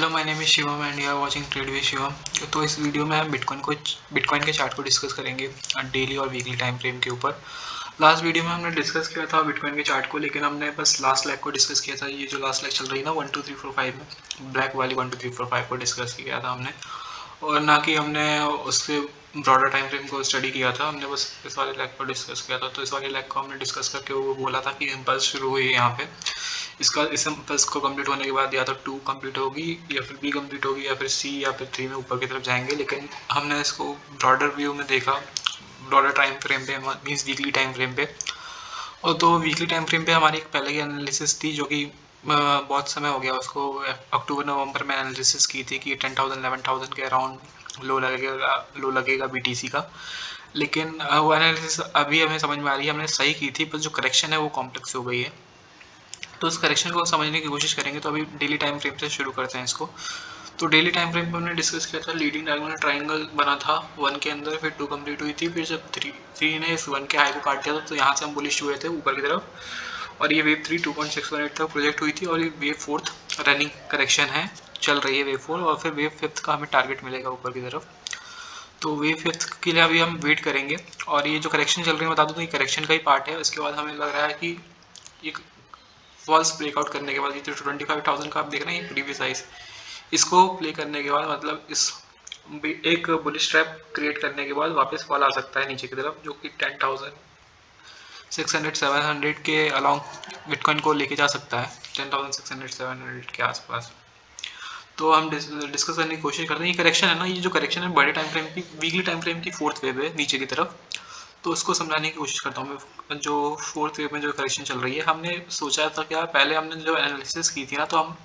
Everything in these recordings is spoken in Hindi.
Hello, my name is Shivam and you are watching trade with Shivam. तो इस वीडियो में हम बिटकॉइन के चार्ट को डिस्कस करेंगे डेली और वीकली टाइम फ्रेम के ऊपर। लास्ट वीडियो में हमने डिस्कस किया था बिटकॉइन के चार्ट को, लेकिन हमने बस लास्ट लेग को डिस्कस किया था। ये जो लास्ट लेग चल रही है ना 1 2 3 4 5 में, ब्लैक वाली 1 2 3 4 5 को डिस्कस किया था हमने, और ना कि हमने उसके ब्रॉडर टाइम फ्रेम को स्टडी किया था। हमने बस इस वाले लेग को डिस्कस किया था। तो इस वाले लेग को हमने डिस्कस करके वो बोला था कि इम्पल्स शुरू हुई है यहाँ पे। इसका इस इम्पल्स को कंप्लीट होने के बाद या तो 2 कंप्लीट होगी, या फिर बी कंप्लीट होगी, या फिर सी, या फिर 3 में ऊपर की तरफ जाएंगे। लेकिन हमने इसको ब्रॉडर व्यू में देखा, ब्रॉडर टाइम फ्रेम पे, मीन्स वीकली टाइम फ्रेम पे। और तो वीकली टाइम फ्रेम पे हमारी एक पहले की एनालिसिस थी, जो कि बहुत समय हो गया उसको। अक्टूबर नवंबर में एनालिसिस की थी कि 10,000 11,000 के अराउंड लो लगेगा बीटीसी का। लेकिन वो एनालिसिस अभी हमें समझ में आ रही है, हमने सही की थी, पर जो करेक्शन है वो कॉम्प्लेक्स हो गई है। तो इस करेक्शन को समझने की कोशिश करेंगे। तो अभी डेली टाइम फ्रेम से शुरू करते हैं इसको। तो डेली टाइम फ्रेम पे हमने डिस्कस किया था, लीडिंग डायगोनल ट्राइंगल बना था 1 के अंदर, फिर 2 कंप्लीट हुई थी, फिर जब 3 ने इस 1 के हाई को काट दिया था, तो यहाँ से हम बुलिश हुए थे ऊपर की तरफ। और ये वेव 3 2.618 तक प्रोजेक्ट हुई थी, और ये वेव 4th रनिंग करेक्शन है, चल रही है वेव 4, और फिर वेव 5th का हमें टारगेट मिलेगा ऊपर की तरफ। तो वेव 5th के लिए अभी हम वेट करेंगे। और ये जो करेक्शन चल रही है, बता दूँ तो ये करेक्शन का ही पार्ट है। उसके बाद हमें लग रहा है कि ये फॉल्स ब्रेकआउट करने के बाद, ये 25,000 का आप देख रहे हैं, ये प्रीवियस साइज, इसको प्ले करने के बाद, मतलब इस एक बुलिश ट्रैप क्रिएट करने के बाद वापस फॉल आ सकता है नीचे की तरफ, जो कि 10,600 700 के अलॉन्ग बिटकॉइन को लेके जा सकता है, 10,600 700 के आसपास। तो हम डिस्कस करने की कोशिश करते हैं। ये करेक्शन है ना, ये जो करेक्शन है बड़े टाइम फ्रेम की, वीकली टाइम फ्रेम की 4th वेव है नीचे की तरफ। तो उसको समझाने की कोशिश करता हूँ मैं। जो 4th वेव में जो करेक्शन चल रही है, हमने सोचा था क्या, पहले हमने जो एनालिसिस की थी ना, तो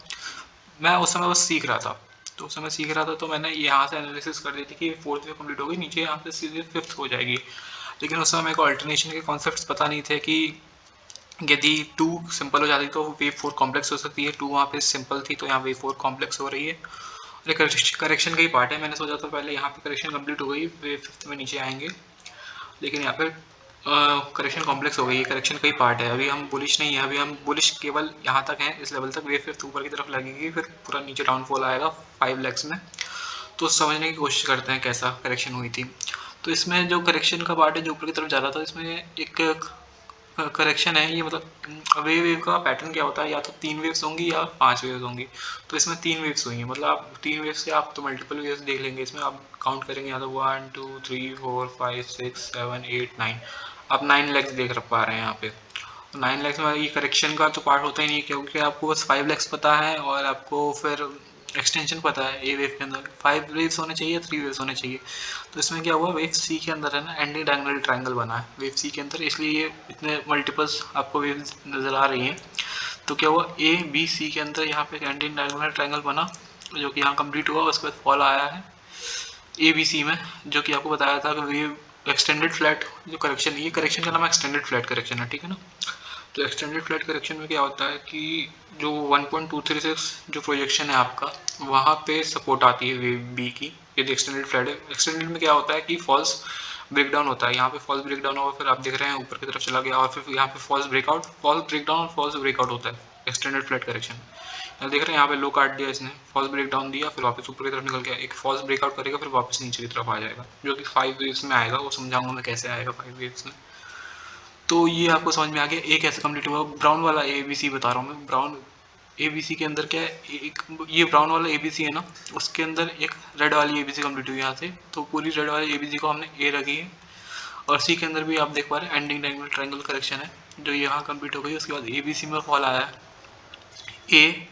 मैं उस समय बस सीख रहा था। तो उस समय सीख रहा था, तो मैंने यहाँ से एनालिसिस कर दी थी कि 4th वेव कंप्लीट हो गई, नीचे यहाँ से सीधे 5th हो जाएगी। लेकिन उस समय मेरे को अल्टरनेशन के कॉन्सेप्ट्स पता नहीं थे कि यदि 2 सिंपल हो जाती तो वेव 4 कॉम्प्लेक्स हो सकती है। 2 वहाँ पे सिंपल थी, तो यहाँ वेव 4 कॉम्प्लेक्स हो रही है। और करेक्शन का ही पार्ट है। मैंने सोचा था पहले यहाँ पे करेक्शन कंप्लीट हो गई, वेव 5th में नीचे आएंगे, लेकिन यहाँ पे करेक्शन कॉम्प्लेक्स हो गई है। करेक्शन का ही पार्ट है। अभी हम बुलिश नहीं है, अभी हम बुलिश केवल यहाँ तक हैं, इस लेवल तक। वेव 5th ऊपर की तरफ लगेगी, फिर पूरा नीचे डाउनफॉल आएगा 5 लेग्स में। तो समझने की कोशिश करते हैं कैसा करेक्शन हुई थी। तो इसमें जो करेक्शन का पार्ट है, जो ऊपर की तरफ जा रहा था, इसमें एक करेक्शन है। ये मतलब वेव का पैटर्न क्या होता है, या तो 3 वेव्स होंगी या 5 वेव्स होंगी। तो इसमें 3 वेव्स हुई हैं, मतलब आप 3 वेव्स से आप तो मल्टीपल वेव्स देख लेंगे। इसमें आप काउंट करेंगे, या तो 1 2 3 4 5 6 7 8 9, आप 9 लेग्स देख पा रहे हैं यहाँ पे। 9 लेग्स में ये करेक्शन का तो पार्ट होता ही नहीं, क्योंकि आपको बस 5 लेग्स पता है, और आपको फिर एक्सटेंशन पता है। ए वेव के अंदर 5 वेव्स होने चाहिए, 3 वेव्स होने चाहिए। तो इसमें क्या हुआ, वेव सी के अंदर है ना, एंटी डायगोनल ट्रायंगल बना है वेव सी के अंदर, इसलिए ये इतने मल्टीपल्स आपको वेव्स नज़र आ रही हैं। तो क्या हुआ, ए बी सी के अंदर यहाँ पे एंटी डायगोनल ट्रायंगल बना, जो कि यहाँ कंप्लीट हुआ। उसके बाद फॉल आया है ए बी सी में, जो कि आपको बताया था कि वेव एक्सटेंडेड फ्लैट जो करेक्शन, ये करेक्शन का नाम है एक्सटेंडेड फ्लैट करेक्शन है, ठीक है ना। तो एक्सटेंडेड फ्लैट करेक्शन में क्या होता है कि जो 1.236 जो प्रोजेक्शन है आपका, वहाँ पे सपोर्ट आती है वेव बी की, यदि एक्सटेंडेड फ्लैट है। एक्सटेंडेड में क्या होता है कि फॉल्स ब्रेकडाउन होता है। यहाँ पे फॉल्स ब्रेकडाउन होगा, फिर आप देख रहे हैं ऊपर की तरफ चला गया, और फिर यहाँ पे फॉल्स ब्रेकडाउन और फॉल्स ब्रेकआउट होता है एक्सटेंडेड फ्लैट करेक्शन। यहाँ देख रहे हैं, यहाँ पे लो काट दिया इसने, फॉल्स ब्रेकडाउन दिया, फिर वापस ऊपर की तरफ निकल गया, एक फॉल्स ब्रेकआउट करेगा, फिर वापस नीचे की तरफ आ जाएगा, जो कि 5 वेव्स में आएगा। वो समझाऊंगा मैं कैसे आएगा 5 वेव्स में। तो ये आपको समझ में आ गया ए कैसे कंप्लीट हुआ। ब्राउन वाला ए बी सी बता रहा हूँ मैं। ब्राउन ए बी सी के अंदर क्या है, एक ये ब्राउन वाला ए बी सी है ना, उसके अंदर एक रेड वाली ए बी सी कंप्लीट हुई यहाँ से। तो पूरी रेड वाली ए बी सी को हमने ए रखी है। और सी के अंदर भी आप देख पा रहे हैं एंडिंग डायगोनल ट्रायंगल करेक्शन है, जो यहाँ कंप्लीट हो गई। उसके बाद ए बी सी में फॉल आया है ए,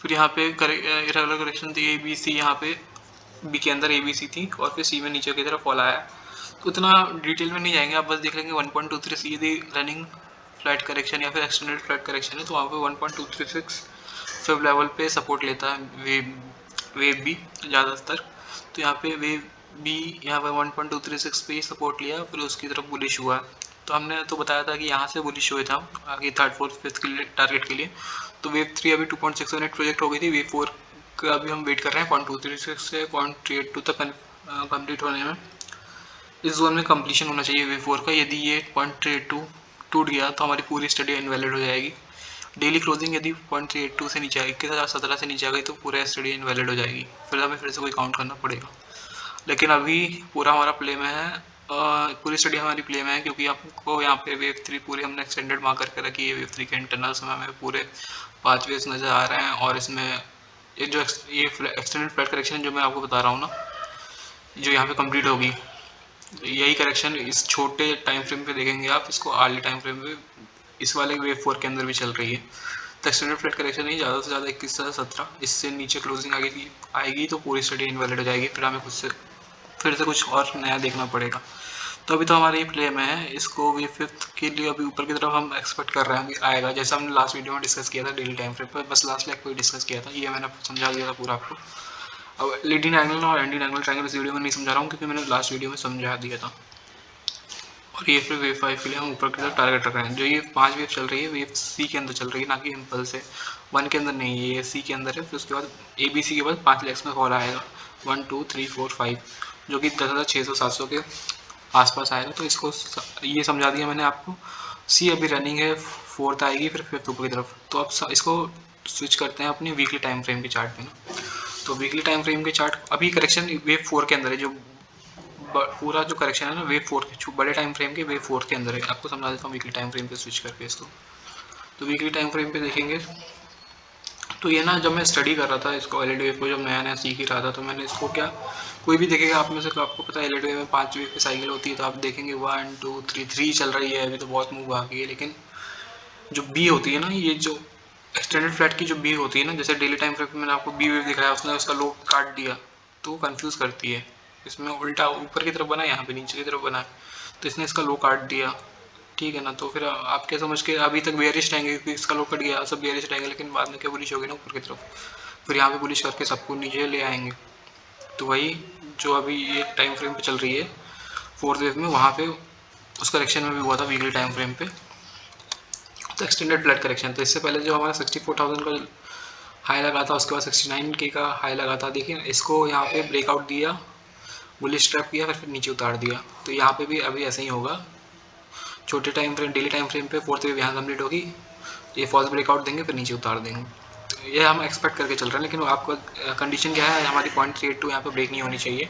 फिर यहाँ पे इरेगुलर करेक्शन थी ए बी सी, यहाँ पे बी के अंदर ए बी सी थी, और फिर सी में नीचे की तरफ फॉल आया। तो इतना डिटेल में नहीं जाएंगे, आप बस देख लेंगे 1.23 यदि रनिंग फ्लैट करेक्शन या फिर एक्सटेंडेड फ्लैट करेक्शन है, तो वहाँ पे 1.236 फिफ्थ लेवल पे सपोर्ट लेता है वेव बी ज़्यादातर। तो यहाँ पे वेव बी यहाँ पे 1.236 पे ही सपोर्ट लिया, फिर उसकी तरफ बुलिश हुआ। तो हमने तो बताया था कि यहाँ से बुलिश हुए थे हम आगे 3rd 4th 5th के लिए टारगेट के लिए। तो वेव 3 अभी 2.618 प्रोजेक्ट हो गई थी। वेव 4 का अभी हम वेट कर रहे हैं 0.236 से 0.382 तक कंप्लीट होने में। इस जोन में कंप्लीशन होना चाहिए वेव 4 का। यदि ये 0.32 टूट गया तो हमारी पूरी स्टडी इनवैलिड हो जाएगी। डेली क्लोजिंग यदि 0.382 से नीचे आएगी, 21,017 से नीचे आ गई तो पूरा एसटीडी इनवैलिड हो जाएगी, फिर हमें फिर से कोई काउंट करना पड़ेगा। लेकिन अभी पूरा हमारा प्ले में है, पूरी स्टडी हमारी प्ले में है, क्योंकि आपको यहाँ पे वेव 3 पूरी हमने एक्सटेंडेड मार्क करके रखी है। वेव 3 के इंटरनल्स में हमें पूरे 5 वेव्स नज़र आ रहे हैं, और इसमें ये जो ये एक्सटेंडेड फ्लैट करेक्शन जो मैं आपको बता रहा हूँ ना, जो यहाँ पे कंप्लीट होगी, यही करेक्शन इस छोटे टाइम फ्रेम पे देखेंगे आप, इसको अर्ली टाइम फ्रेम पे इस वाले वेव 4 के अंदर भी चल रही है। तो एक्सटेंडेड फ्लैट करेक्शन नहीं, ज़्यादा से ज़्यादा 21 से 17, इससे नीचे क्लोजिंग आएगी तो पूरी स्टडी इनवैलिड हो जाएगी, फिर हमें फिर से कुछ और नया देखना पड़ेगा। तो अभी तो हमारे ये प्ले में है, इसको वेव 5 के लिए अभी ऊपर की तरफ हम एक्सपेक्ट कर रहे हैं कि आएगा, जैसा हमने लास्ट वीडियो में डिस्कस किया था डेली टाइम फ्रेम पर, बस लास्ट लेग को ही डिस्कस किया था, ये मैंने समझा दिया था पूरा आपको। अब लीडिंग एंगल और एंडिंग एंगल ट्रायंगल इस वीडियो में नहीं समझा रहा हूँ, क्योंकि मैंने लास्ट वीडियो में समझा दिया था। और ये फिर वेव 5 के लिए हम ऊपर की तरफ टारगेट रख रहे हैं। जो ये 5 वेव चल रही है, वेव सी के अंदर चल रही है, ना कि इम्पल्स है, 1 के अंदर नहीं है, ये सी के अंदर है। फिर उसके बाद ए बी सी के बाद 5 लेग्स में फॉल आएगा, 1 2 3 4 5, जो कि 10,600 700 के आसपास आएगा। तो इसको ये समझा दिया मैंने आपको। सी अभी रनिंग है, 4th आएगी, फिर 5th ऊपर की तरफ। तो अब इसको स्विच करते हैं अपनी वीकली टाइम फ्रेम के चार्ट पे ना। तो वीकली टाइम फ्रेम के चार्ट अभी करेक्शन वेव 4 के अंदर है, जो पूरा जो करेक्शन है ना वेव 4 के बड़े टाइम फ्रेम के वेव 4 के अंदर है। आपको समझा देता हूँ वीकली टाइम फ्रेम पे स्विच करके इसको। तो वीकली टाइम फ्रेम पे देखेंगे तो ये ना, जब मैं स्टडी कर रहा था इसको, एलईडी वेव को जब नया नया सीख ही रहा था, तो मैंने इसको क्या, कोई भी देखेगा आप में से, आपको पता है एलईडी वेव में 5 वेव की साइकिल होती है, तो आप देखेंगे 1 2 3 चल रही है, अभी तो बहुत मूव आ गई है। लेकिन जो बी होती है ना, ये जो एक्सटेंडेड फ्लैट की जो बी होती है ना, जैसे डेली टाइम फ्रेम में मैंने आपको बी वेव दिखाया, उसने उसका लो काट दिया, तो वो कन्फ्यूज़ करती है। इसमें उल्टा ऊपर की तरफ बना, यहाँ पे नीचे की तरफ बना, तो इसने इसका लो काट दिया, ठीक है ना। तो फिर आप क्या समझ के अभी तक बेयरिश रहेंगे, क्योंकि इसका लो कट गया, सब बेयरिश रहेंगे, लेकिन बाद में क्या बुलिश होगी ना ऊपर की तरफ, फिर यहाँ पे बुलिश करके सबको नीचे ले आएंगे। तो वही जो अभी ये टाइम फ्रेम पे चल रही है 4th वेव में, वहाँ पे उस करेक्शन में भी हुआ था वीकली टाइम फ्रेम पे, तो एक्सटेंडेड फ्लैट करेक्शन। तो इससे पहले जो हमारा 64,000 का हाई लगा था, उसके बाद 69K का हाई लगा था, देखिए इसको यहाँ पे ब्रेकआउट दिया, बुलिश ट्रैप किया, फिर नीचे उतार दिया। तो यहाँ पे भी अभी ऐसे ही होगा, छोटे time frame daily time frame पे 4th वेव यहाँ कंप्लीट होगी, ये फॉल्स ब्रेकआउट देंगे, फिर नीचे उतार देंगे। तो ये हम एक्सपेक्ट करके चल रहे हैं, लेकिन आपका कंडीशन क्या है, हमारी 0.382 यहाँ पे ब्रेक नहीं होनी चाहिए,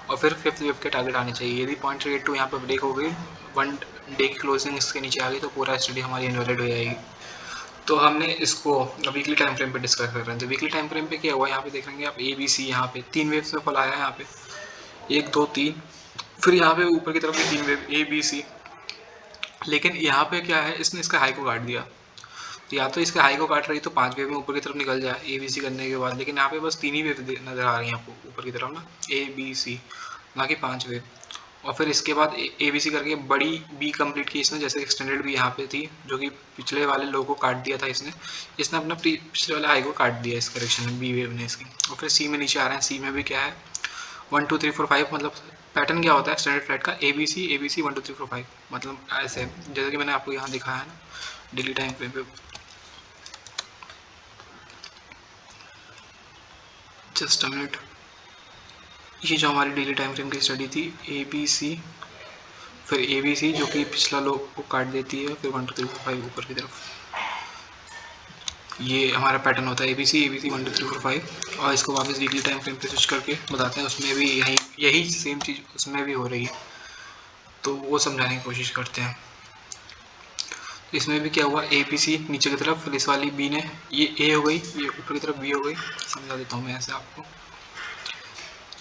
और फिर 5th वेव के टारगेट आने चाहिए। यदि 0.382 यहाँ पे ब्रेक हो गई, 1 डे की क्लोजिंग इसके नीचे आ गई, तो पूरा स्टडी हमारी इनवैलिड हो जाएगी। तो हमने इसको वीकली टाइम फ्रेम पे डिस्कस कर रहे हैं। तो वीकली टाइम फ्रेम पे क्या हुआ, यहाँ पे देख लेंगे आप, ए बी सी, यहाँ पे 3 वेव्स में फॉल आया है, यहाँ पे 1 2 3, फिर यहाँ पे ऊपर की तरफ भी 3 वेव ए बी सी। लेकिन यहाँ पे क्या है, इसने इसका हाई को काट दिया, तो या तो इसके हाई को काट रही तो 5 वेव में ऊपर की तरफ निकल जाए ए बी सी करने के बाद, लेकिन यहाँ पे बस 3 ही वेव नज़र आ रही हैं आपको ऊपर की तरफ ना, ए बी सी, ना कि 5 वेव। और फिर इसके बाद ए बी सी करके बड़ी बी कंप्लीट की इसने, जैसे एक्सटेंडेड भी यहाँ पे थी, जो कि पिछले वाले लो को काट दिया था इसने अपना पिछले वाले हाई को काट दिया इस करेक्शन में, बी वेव ने इसकी। और फिर सी में नीचे आ रहे हैं, सी में भी क्या है 1 2 3 4 5, मतलब पैटर्न क्या होता है स्टैंडर्ड फ्लैट का, ए बी सी 1 2 3 4 5, मतलब ऐसे, जैसे कि मैंने आपको यहाँ दिखाया है ना डेली टाइम फ्रेम पे। जस्ट अ मिनट, ये जो हमारी डेली टाइम फ्रेम की स्टडी थी, ए बी सी, फिर ए बी सी जो कि पिछला लो को काट देती है, फिर 1 2 3 4 5 ऊपर की तरफ, ये हमारा पैटर्न होता है ए बी सी 1 2 3 4 5। और इसको वापस वीकली टाइम फ्रेम पे स्विच करके बताते हैं, उसमें भी यही सेम चीज़ उसमें भी हो रही है, तो वो समझाने की कोशिश करते हैं। इसमें भी क्या हुआ, ए बी सी नीचे की तरफ, फिर इस वाली बी ने, ये ए हो गई, ये ऊपर की तरफ बी हो गई। समझा देता हूँ मैं ऐसे आपको,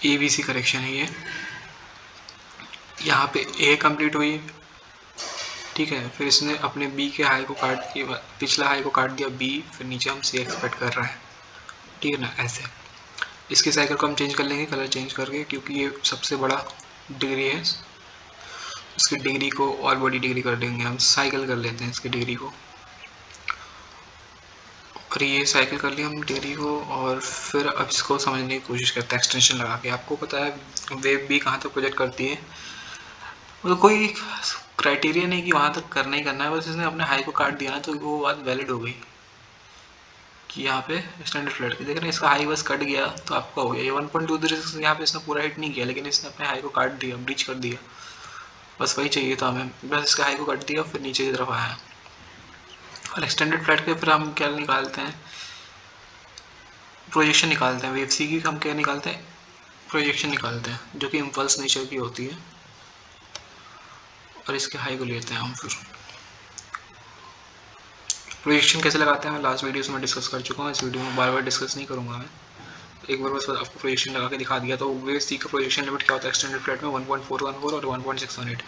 ए बी सी करेक्शन है ये, यहाँ पे ए कंप्लीट हुई, ठीक है, फिर इसने अपने बी के हाई को काट दिया, पिछला हाई को काट दिया बी, फिर नीचे हम सी एक्सपेक्ट कर रहे हैं, ठीक है ना। ऐसे इसकी साइकिल को हम चेंज कर लेंगे कलर चेंज करके, क्योंकि ये सबसे बड़ा डिग्री है, इसकी डिग्री को और बड़ी डिग्री कर देंगे हम, साइकिल कर लेते हैं इसकी डिग्री को, और ये साइकिल कर लिया हम डिग्री को। और फिर अब इसको समझने की कोशिश करते हैं एक्सटेंशन लगा के। आपको पता है वेव भी कहाँ तक प्रोजेक्ट करती है, तो कोई क्राइटेरिया नहीं कि वहाँ तक करना ही करना है, बस इसने अपने हाई को काट दिया ना, तो वो बात वैलिड हो गई कि यहाँ पे स्टैंडर्ड फ्लैट की देख रहे हैं, इसका हाई बस कट गया तो आपका हो गया। ये 1.23 यहाँ पे इसने पूरा हिट नहीं किया, लेकिन इसने अपने हाई को काट दिया, ब्रीच कर दिया, बस वही चाहिए था हमें, बस इसका हाई को कट दिया, फिर नीचे की तरफ आया। और एक्सटेंडेड फ्लैट के फिर हम क्या निकालते हैं, प्रोजेक्शन निकालते हैं। वेव सी की हम क्या निकालते हैं, प्रोजेक्शन निकालते हैं, जो कि इम्पल्स नेचर की होती है, और इसके हाई को लेते हैं हम। फिर प्रोजेक्शन कैसे लगाते हैं मैं लास्ट वीडियोस में डिस्कस कर चुका हूँ, इस वीडियो में बार बार डिस्कस नहीं करूँगा मैं, एक बार बस आपको प्रोजेक्शन लगा के दिखा दिया। तो वेव सी का प्रोजेक्शन लिमिट क्या होता है एक्सटेंडेड फ्लैट में, 1.414 और 1.618।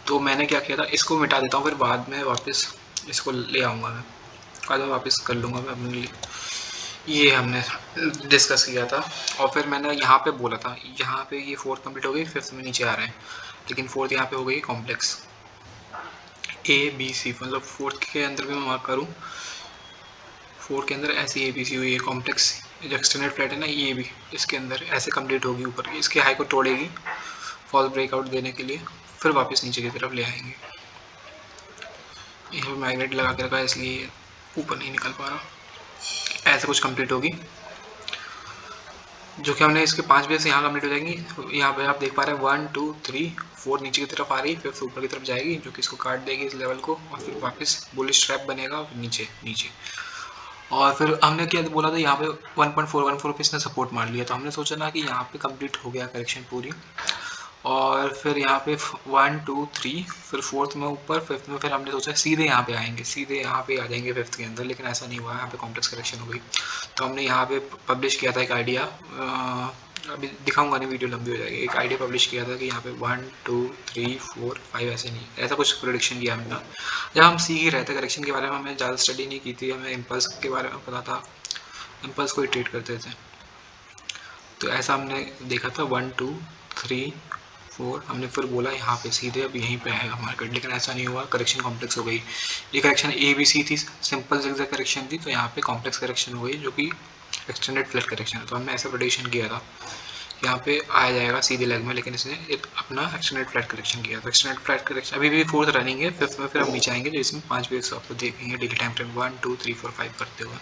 तो मैंने क्या किया था, इसको मिटा देता हूँ, फिर बाद में वापस इसको ले आऊँगा मैं, बाद में वापस कर लूँगा मैं अपने लिए। ये हमने डिस्कस किया था, और फिर मैंने यहाँ पे बोला था, यहाँ पे ये फोर्थ कंप्लीट हो गई, फिफ्थ में नीचे आ रहे हैं, लेकिन फोर्थ यहाँ पे हो गई कॉम्प्लेक्स ए बी सी, मतलब फोर्थ के अंदर भी मैं मार्क करूँ, फोर्थ के अंदर ऐसी ए बी सी हुई है कॉम्प्लेक्स, जो एक्सटेंडेड फ्लैट है ना ये भी इसके अंदर ऐसे कंप्लीट होगी, ऊपर इसके हाई को तोड़ेगी फॉल ब्रेकआउट देने के लिए, फिर वापस नीचे की तरफ ले आएंगे। यहाँ पर मैग्नेट लगा के रखा है इसलिए ऊपर नहीं निकल पा रहा, ऐसे कुछ कंप्लीट होगी, जो कि हमने इसके 5 बेस यहाँ कंप्लीट हो जाएंगी। यहाँ पे आप देख पा रहे हैं 1 2 3 4 नीचे की तरफ आ रही है, फिर ऊपर की तरफ जाएगी, जो कि इसको काट देगी इस लेवल को, और फिर वापस बुलिश ट्रैप बनेगा नीचे नीचे। और फिर हमने क्या बोला था, यहाँ पे 1.414 पे इसने सपोर्ट मार लिया, तो हमने सोचा ना कि यहाँ पे कंप्लीट हो गया करेक्शन पूरी, और फिर यहाँ पे 1 2 3, फिर फोर्थ में ऊपर, फिफ्थ में फिर हमने सोचा सीधे यहाँ पे आएंगे, सीधे यहाँ पे आ जाएंगे फिफ्थ के अंदर, लेकिन ऐसा नहीं हुआ, यहाँ पे कॉम्प्लेक्स करेक्शन हो गई। तो हमने यहाँ पे पब्लिश किया था एक आइडिया, अभी दिखाऊंगा नहीं, वीडियो लंबी हो जाएगी, एक आइडिया पब्लिश किया था कि यहाँ पे 1 2 3 4 5 ऐसे नहीं, ऐसा कुछ प्रोडिक्शन किया हमने। जब हम सीख ही रहे थे करेक्शन के बारे में, हमें ज़्यादा स्टडी नहीं की थी, हमें इम्पल्स के बारे में पता था, इम्पल्स को ही ट्रीट करते थे। तो ऐसा हमने देखा था 1 2 3 4, हमने फिर बोला यहाँ पे सीधे अब यहीं पे है मार्केट, लेकिन ऐसा नहीं हुआ, करेक्शन कॉम्प्लेक्स हो गई। ये करेक्शन ए बी सी थी, सिंपल जिगजैग करेक्शन थी, तो यहाँ पे कॉम्प्लेक्स करेक्शन हो गई, जो कि एक्सटेंडेड फ्लैट करेक्शन है। तो हमने ऐसा प्रेडिक्शन किया था, यहाँ पे आ जाएगा सीधे लेग में, लेकिन इसने एक अपना एक्सटेंडेड फ्लैट करेक्शन किया। तो एक्सटेंडेड फ्लैट करेक्शन अभी भी फोर्थ रनिंग है, फिफ्थ में फिर हम नीचे आएंगे, जो इसमें 5 बेस आपको देखेंगे डेली टाइम फ्रेम 1 2 3 4 5 करते हुए।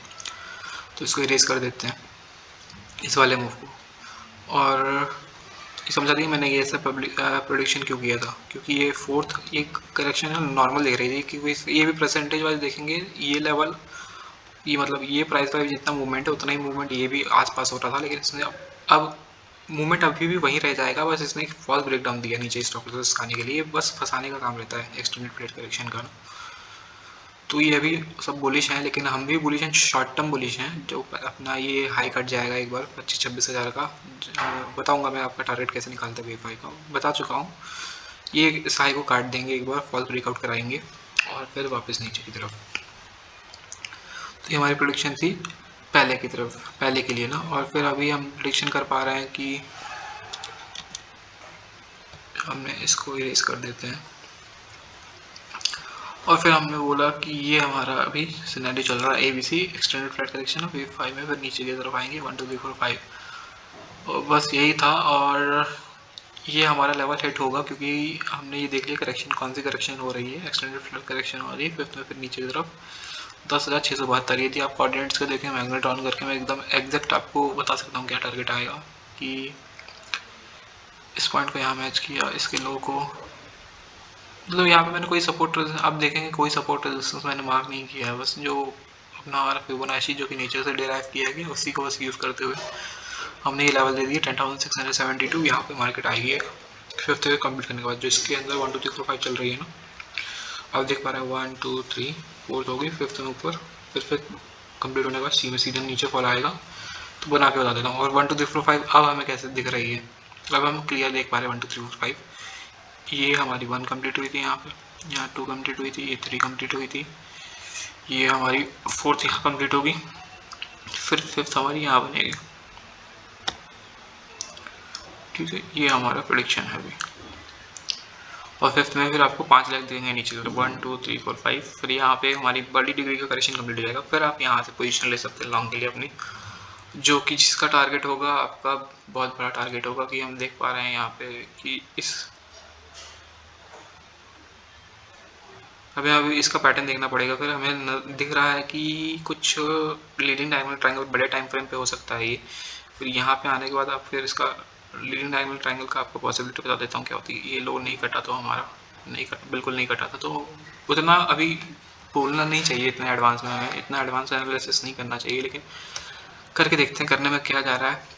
तो इसको इरेज कर देते हैं इस वाले मूव को, और समझा दी मैंने ये ऐसा प्रोडिक्शन क्यों किया था, क्योंकि ये फोर्थ ये करेक्शन है नॉर्मल देख रही थी, क्योंकि ये भी परसेंटेज वाइज देखेंगे, ये लेवल, ये मतलब ये प्राइस वाइज जितना मूवमेंट है उतना ही मूवमेंट ये भी आसपास हो रहा था, लेकिन इसने अब मूवमेंट अभी भी वहीं रह जाएगा, बस इसने एक फॉल्स ब्रेकडाउन दिया नीचे स्टॉप लॉस खाने के लिए, बस फंसाने का काम रहता है एक्सटेंडेड प्लेट करेक्शन का। तो ये अभी सब बुलिश हैं, लेकिन हम भी बुलिश हैं, शॉर्ट टर्म बुलिश हैं, जो अपना ये हाई कट जाएगा एक बार 25-26 हज़ार का, बताऊंगा मैं आपका टारगेट कैसे निकालते हैं वेव हाई का, बता चुका हूँ। ये इस हाई को काट देंगे एक बार, फॉल्स ब्रेकआउट कराएंगे, और फिर वापस नीचे की तरफ। तो ये हमारी प्रोडिक्शन थी पहले की तरफ, पहले के लिए ना। और फिर अभी हम प्रोडिक्शन कर पा रहे हैं कि हमने इसको इरेज कर देते हैं, और फिर हमने बोला कि ये हमारा अभी सिनेरियो चल रहा है ABC extended flat correction wave 5 में, फिर नीचे की तरफ आएंगे 1 2 3 4 5, और बस यही था। और ये हमारा लेवल हिट होगा, क्योंकि हमने ये देख लिया करेक्शन कौन सी करेक्शन हो रही है, एक्सटेंडेड फ्लैट करेक्शन हो रही है फिफ्थ में, फिर नीचे की तरफ 10,672। ये थी आप कोऑर्डिनेट्स को देखें, मैग्नेट ऑन करके मैं एकदम एग्जैक्ट आपको बता सकता हूँ क्या टारगेट आएगा, कि इस पॉइंट को यहाँ मैच किया, इसके लो को, मतलब यहाँ पे मैंने कोई सपोर्ट, आप देखेंगे कोई सपोर्ट रेजिस्टेंस मैंने मार्क नहीं किया है, बस जो अपना हमारा फिबोनाची जो कि नेचर से डिराइव किया गया उसी को बस यूज़ करते हुए हमने ये लेवल दे दिया 10,672। यहाँ पे मार्केट आएगी एक फिफ्थ वे कंप्लीट करने के बाद, जो इसके अंदर 1 2 3 4 5 चल रही है ना, आप देख पा रहे हैं 1 2 3 4 हो गई, फिफ्थ में ऊपर, फिर कंप्लीट होने के बाद सी में सीधे नीचे फॉल आएगा। तो बना के बता देता हूँ। और 1 2 3 4 5 अब हमें कैसे दिख रही है, अब हम क्लियर देख पा रहे हैं 1 2 3 4 5, ये हमारी 1 कंप्लीट हुई थी, यहाँ पे यहाँ 2 कंप्लीट हुई थी, ये 3 कंप्लीट हुई थी, ये हमारी फोर्थ यहाँ कंप्लीट होगी, फिर फिफ्थ हमारी यहाँ बनेगी। ठीक है, ये हमारा प्रेडिक्शन है अभी। और फिफ्थ में फिर आपको 5 लाख देंगे नीचे की तरफ 1 2 3 4 5, फिर यहाँ पे हमारी बड़ी डिग्री का करेक्शन कंप्लीट हो जाएगा, फिर आप यहाँ से पोजीशन ले सकते हैं लॉन्ग के लिए अपनी, जो कि जिसका टारगेट होगा आपका बहुत बड़ा टारगेट होगा, कि हम देख पा रहे हैं यहाँ पे कि इस हमें अभी इसका पैटर्न देखना पड़ेगा, फिर हमें दिख रहा है कि कुछ लीडिंग डायगोनल ट्रायंगल बड़े टाइम फ्रेम पे हो सकता है ये, फिर यहाँ पे आने के बाद आप फिर इसका लीडिंग डायगोनल ट्रायंगल का आपको पॉसिबिलिटी बता देता हूँ क्या होती है। ये लो नहीं कटा तो हमारा नहीं कटा, बिल्कुल नहीं कटा था, तो उतना अभी बोलना नहीं चाहिए इतना एडवांस में, हमें इतना एडवांस एनालिसिस नहीं करना चाहिए, लेकिन करके देखते हैं करने में क्या जा रहा है,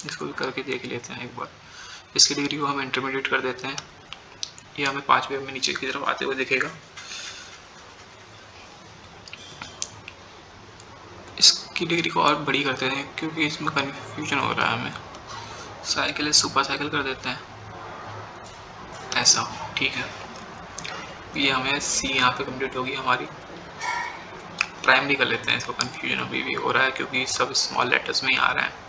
इसको भी करके देख लेते हैं एक बार। इसकी डिग्री को हम इंटरमीडिएट कर देते हैं, ये हमें 5 वेव में नीचे की तरफ आते हुए दिखेगा। इसकी डिग्री को और बड़ी करते हैं क्योंकि इसमें कन्फ्यूजन हो रहा है हमें। साइकिल सुपर साइकिल कर देते हैं ऐसा, ठीक है। ये हमें सी यहाँ पे कंप्लीट होगी हमारी। प्राइमरी कर लेते हैं, इसको कन्फ्यूजन अभी भी हो रहा है क्योंकि सब स्मॉल लेटर्स में ही आ रहा है।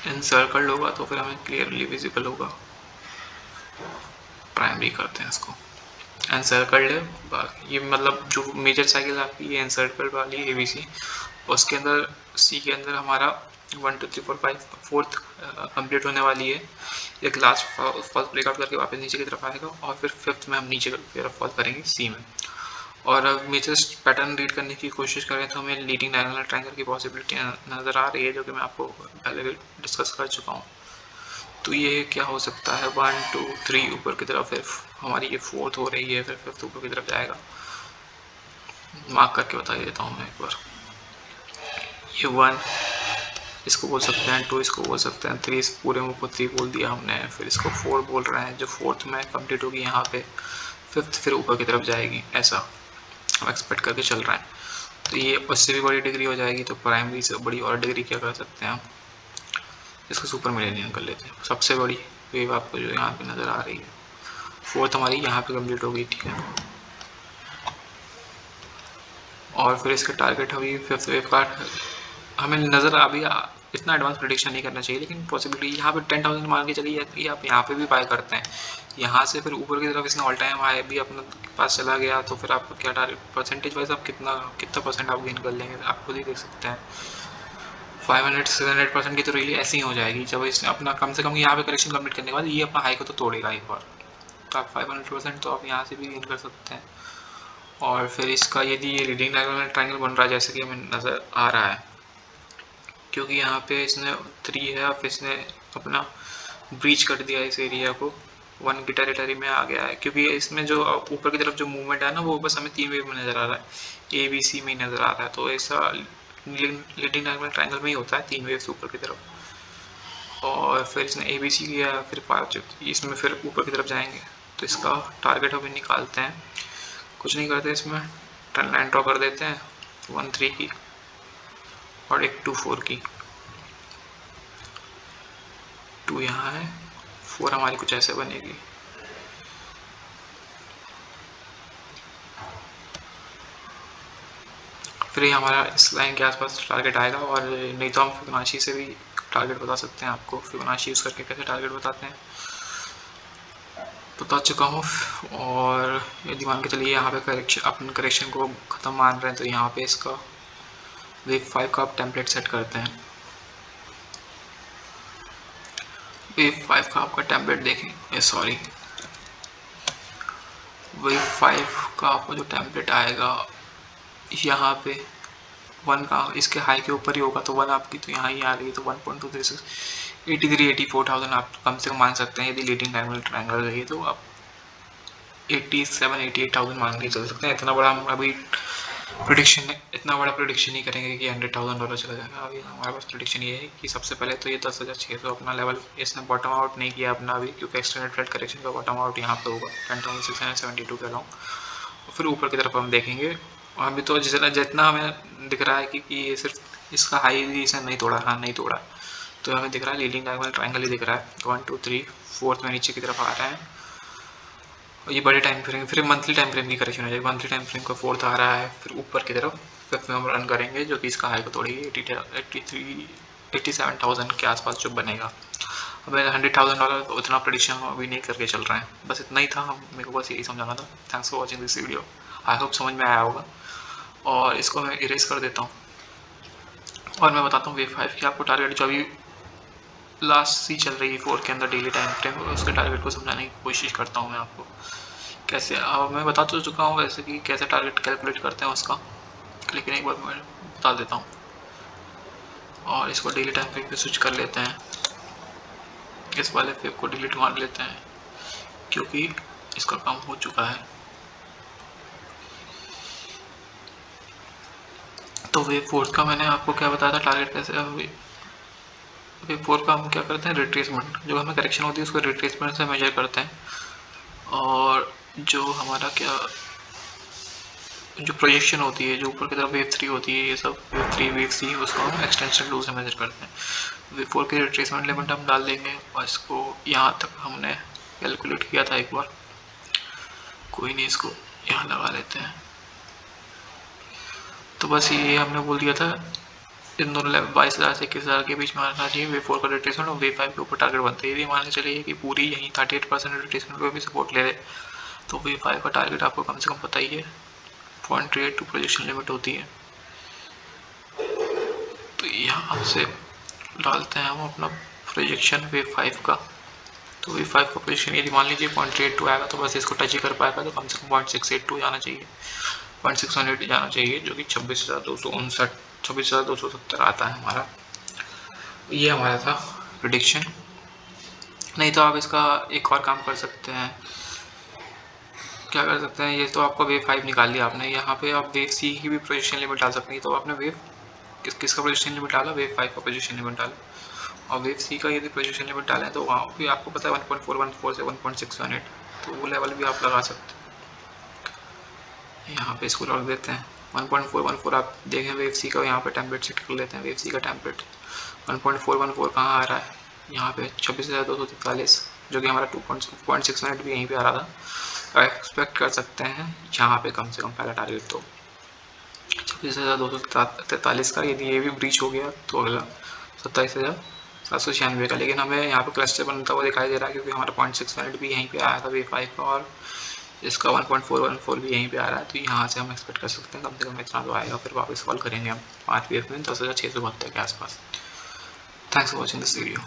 इनसर्कल्ड होगा तो फिर हमें क्लियरली विजिबल होगा। प्राइमरी करते हैं इसको, एनसर्कल्ड है ये, मतलब जो मेजर साइकिल आपकी ये एनसर्कल्ड वाली ABC, उसके अंदर सी के अंदर हमारा 1 2 3 4 5 फोर्थ कंप्लीट होने वाली है। एक लास्ट फर्स्ट ब्रेकआउट करके वापस नीचे की तरफ आएगा और फिर फिफ्थ में हम नीचे की तरफ फॉल करेंगे सी में। और अब मेजर पैटर्न रीड करने की कोशिश करें तो हमें लीडिंग डायगोनल ट्रायंगल की पॉसिबिलिटी नज़र आ रही है, जो कि मैं आपको पहले भी डिस्कस कर चुका हूँ। तो ये क्या हो सकता है, 1 2 3 ऊपर की तरफ, फिर हमारी ये फोर्थ हो रही है, फिर फिफ्थ ऊपर की तरफ जाएगा। मार्क करके बता देता हूँ मैं एक बार। ये 1 इसको बोल सकते हैं, 2 इसको बोल सकते हैं, 3 इस पूरे में 3 बोल दिया हमने, फिर इसको 4 बोल रहे हैं, जो फोर्थ में कंप्लीट होगी यहाँ पे, फिफ्थ फिर ऊपर की तरफ जाएगी, ऐसा हम एक्सपेक्ट करके चल रहे हैं। तो ये उससे भी बड़ी डिग्री हो जाएगी, तो प्राइमरी से बड़ी और डिग्री क्या कर सकते हैं हम, इसको सुपर मिलेनियम कर लेते हैं। सबसे बड़ी वेव आपको जो यहाँ पे नज़र आ रही है, फोर्थ हमारी यहाँ पे कंप्लीट हो गई, ठीक है। और फिर इसका टारगेट अभी फिफ्थ वेव का हमें नज़र अभी इतना एडवांस प्रेडिक्शन नहीं करना चाहिए, लेकिन पॉसिबिलिटी यहाँ पे 10,000 मान के चलिए, या आप यहाँ पे भी बाय करते हैं, यहाँ से फिर ऊपर की तरफ इसने ऑल टाइम हाई भी अपने पास चला गया, तो फिर आपका क्या टारगेट परसेंटेज वाइज आप कितना परसेंट आप गेन कर लेंगे, आप खुद ही देख सकते हैं। 500-600% की तो रियली ऐसी ही हो जाएगी जब इसने अपना कम से कम यहाँ पे करेक्शन कंप्लीट करने के बाद ये अपना हाई को तो तोड़ेगा एक बार, तो आप 500% तो आप यहाँ से भी गेन कर सकते हैं। और फिर इसका यदि ये रीडिंग डायगोनल ट्रायंगल बन रहा है जैसे कि हमें नज़र आ रहा है, क्योंकि यहाँ पे इसने 3 है, अब इसने अपना ब्रीच कर दिया इस एरिया को, 1 की टेरिटरी में आ गया है, क्योंकि इसमें जो ऊपर की तरफ जो मूवमेंट है ना, वो बस हमें 3 वेव में नज़र आ रहा है, ABC में नज़र आ रहा है। तो ऐसा लीडिंग डायगोनल ट्रायंगल में ही होता है, 3 वेव्स ऊपर की तरफ। और फिर इसने ABC किया, फिर 5 इसमें फिर ऊपर की तरफ जाएंगे। तो इसका टारगेट अभी निकालते हैं, कुछ नहीं करते, इसमें ट्रेंड लाइन ड्रॉ कर देते हैं 1 3 की और एक 2 4 की। 2 यहाँ है, 4 हमारी कुछ ऐसे बनेगी। फिर ये हमारा इस लाइन के आसपास टारगेट आएगा, और नहीं तो हम फिबोनाची से भी टारगेट बता सकते हैं आपको। फिबोनाची यूज़ करके कैसे टारगेट बताते हैं बता चुका हूँ। और यदि मान के चलिए यहाँ पे करेक्शन, अपन करेक्शन को ख़त्म मान रहे हैं, तो यहाँ पे इसका वेव 5 का आप टेम्पलेट सेट करते हैं। वेव 5 का आपका टेम्पलेट देखें, सॉरी वेव 5 का आपको जो टेम्पलेट आएगा यहाँ पे 1 का, इसके हाई के ऊपर ही होगा, तो 1 आपकी तो यहाँ ही आ रही है, तो 1.236 83-84,000 आप कम से कम मान सकते हैं। यदि लीडिंग डायगोनल ट्रायंगल रही तो आप 87-88,000 मान के चल सकते हैं। इतना बड़ा हम अभी प्रिडिक्शन, इतना बड़ा प्रिडिक्शन नहीं करेंगे कि $100,000 चला जाएगा। अभी हमारे पास प्रिडिक्शन ये है कि सबसे पहले तो ये 10,600 अपना लेवल, इसने बॉटम आउट नहीं किया अपना अभी, क्योंकि एक्सटेंडेड फ्लैट करेक्शन का बॉटम आउट यहाँ पे होगा 10,672 के अलाउंग। फिर ऊपर की तरफ हम देखेंगे, अभी तो जितना हमें दिख रहा है कि ये सिर्फ इसका हाई इसने नहीं तोड़ा, हाँ नहीं तोड़ा, तो हमें दिख रहा है लीडिंग डायगोनल ट्रायंगल ही दिख रहा है। 1 2 3 फोर्थ में नीचे की तरफ आ रहा है, और ये बड़े टाइम फ्रेम, फिर मंथली टाइम फ्रेम की करेक्शन हो जाएगी। मंथली टाइम फ्रेम का फोर्थ आ रहा है, फिर ऊपर की तरफ फिफ्थ में हम रन करेंगे, जो कि इसका हाई को तोड़ेगी 87,000 के आसपास जो बनेगा। अब $100,000 उतना प्रेडिक्शन हम अभी नहीं करके चल रहे हैं। बस इतना ही था, मेरे को बस यही समझाना था। Thanks for watching this video, I hope समझ में आया होगा। और इसको मैं इरेज कर देता हूँ, और मैं बताता हूँ वेव 5 की आपको टारगेट जो अभी लास्ट सी चल रही है 4 के अंदर डेली टाइम फ्रेम, उसके टारगेट को समझाने की कोशिश करता हूँ मैं आपको। कैसे मैं बता तो चुका हूँ वैसे कि कैसे टारगेट कैलकुलेट करते हैं उसका, लेकिन एक बार मैं बता देता हूँ। और इसको डेली टाइम फ्रेम पे स्विच कर लेते हैं, इस वाले फेव को डिलीट मार लेते हैं, क्योंकि इसका काम हो चुका है। तो वेव 4 का मैंने आपको क्या बताया था टारगेट कैसे। वेव 4 का हम क्या करते हैं, रिट्रेसमेंट, जो हमें करेक्शन होती है उसको रिट्रेसमेंट से मेजर करते हैं। और जो हमारा क्या जो प्रोजेक्शन होती है, जो ऊपर की तरफ वेव 3 होती है, ये सब वेव 3 वेव सी, उसको हम एक्सटेंशन टूल से मेजर करते हैं। वेव 4 की रिट्रेसमेंट लिमिट हम डाल देंगे और इसको यहाँ तक हमने कैलकुलेट किया था एक बार, कोई नहीं, इसको यहाँ लगा लेते हैं। तो बस ये हमने बोल दिया था इन दोनों लेवल 22,000 से 21,000 के बीच में आना चाहिए वेव 4 का रिट्रेसमेंट, और वेव 5 के ऊपर टारगेट बनता है। यदि मान के चलिए कि पूरी यहीं 38% रिट्रेसमेंट पे भी सपोर्ट ले रहे, तो वेव 5 का टारगेट आपको कम से कम पता ही है 0.32 प्रोजेक्शन लिमिट होती है। तो यहाँ से डालते हैं हम अपना प्रोजेक्शन वेव 5 का। तो वेव 5 का प्रोजेक्शन यदि मान लीजिए 0.82 आएगा तो बस इसको टच ही कर पाएगा, तो कम से कम 0.682 जाना चाहिए, 0.618 जाना चाहिए, जो कि 26,270 आता है हमारा। ये हमारा था प्रिडिक्शन। नहीं तो आप इसका एक और काम कर सकते हैं। क्या कर सकते हैं, ये तो आपका वेव 5 निकाल लिया आपने, यहाँ पे आप वेव सी की भी पोजीशन लिमिट डाल सकते हैं। तो आपने वेव किसका पोजीशन लिमिट डाला, वेव 5 का पोजीशन लिमिट डाला, और वेव सी का यदि पोजीशन लिमिट डालें तो वहाँ भी आपको पता है 1.414 से 1.618, तो वो लेवल भी आप लगा सकते हैं। यहाँ पे इसको रख देते हैं 1.414। आप देखें वेव सी का, यहाँ पे टेम्पलेट सेट कर लेते हैं। वेव सी का टेम्पलेट 1.414 कहाँ आ रहा है, यहाँ पे 26,243, जो कि हमारा 2.6 भी यहीं पे आ रहा था। एक्सपेक्ट कर सकते हैं यहाँ पे कम से कम पहला टारगेट तो 26,243 का, यदि ये भी ब्रीच हो गया तो अगला 27,796 का। लेकिन हमें यहाँ पे क्लस्टर बनता हुआ दिखाई दे रहा है, क्योंकि हमारा 0.6 भी यहीं पे आया था वेव 5 का, और इसका 1.414 भी यहीं पे आ रहा है। तो यहाँ से हम एक्सपेक्ट कर सकते हैं कम से कम इतना तो आएगा। फिर वापस कॉल करेंगे हम 5 वेव में 10,672 के आसपास। Thanks for watching this video.